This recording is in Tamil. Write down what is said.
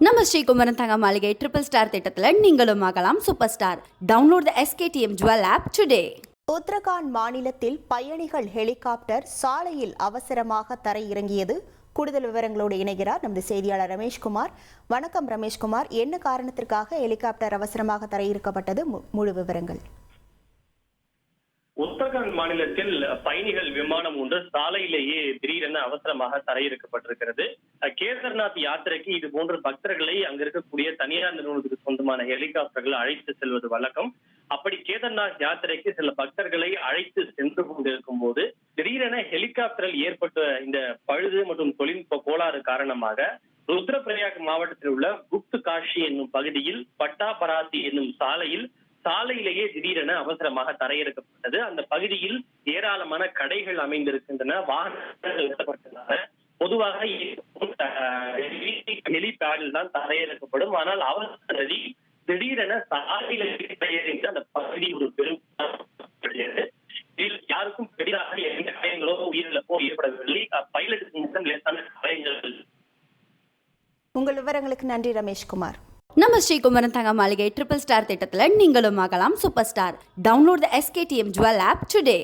நம்ம ஸ்ரீகுமரன் தங்க மாளிகை ட்ரிபிள் ஸ்டார் திட்டத்தில் நீங்களும் ஆகலாம் super star. Download the SKTM jewel app today. Uttarakhand மாநிலத்தில் பயணிகள் ஹெலிகாப்டர் சாலையில் அவசரமாக தரையிறங்கியது. கூடுதல் விவரங்களோடு இணைகிறார் நமது செய்தியாளர் ரமேஷ்குமார். வணக்கம் ரமேஷ்குமார், என்ன காரணத்திற்காக ஹெலிகாப்டர் அவசரமாக தரையிறக்கப்பட்டது? முழு விவரங்கள். உத்தரகாண்ட் மாநிலத்தில் பயணிகள் விமானம் ஒன்று சாலையிலேயே திடீரென அவசரமாக தரையிறக்கப்பட்டிருக்கிறது. கேதார்நாத் யாத்திரைக்கு இது போன்ற பக்தர்களை அங்க இருக்கக்கூடிய தனியார் நிறுவனத்துக்கு சொந்தமான ஹெலிகாப்டர்கள் அழைத்து செல்வது வழக்கம். அப்படி கேதார்நாத் யாத்திரைக்கு சில பக்தர்களை அழைத்து சென்று கொண்டிருக்கும் போது திடீரென ஹெலிகாப்டரில் ஏற்பட்ட இந்த பழுது மற்றும் தொழில்நுட்ப கோளாறு காரணமாக ருத்ரபிரயாக் மாவட்டத்தில் உள்ள குப்த் காஷி என்னும் பகுதியில் பட்டாபராத்தி என்னும் சாலையிலேயே திடீரென அவசரமாக தரையிறக்கப்பட்டது. அந்த பகுதியில் ஏராளமான கடைகள் அமைந்திருக்கின்றன, வாகனங்கள் நிறுத்தப்பட்டன. பொதுவாக ஹெலிபேடில் தான் தரையிறக்கப்படும். ஆனால் அவசர திடீரென சாலையில அந்த பகுதி ஒரு பெரும் இதில் யாருக்கும் பெரிதாக எந்த காயங்களோ உயிரிழப்போ ஏற்படவில்லை. பைலட்டுக்கு மட்டும் லேசான காயங்கள். உங்கள் விவரங்களுக்கு நன்றி ரமேஷ்குமார். நம்ம ஸ்ரீகுமரன் தங்க மாளிகை ட்ரிபிள் ஸ்டார் திட்டத்தில் நீங்களும் ஆகலாம் super star. Download the SKTM jewel app today.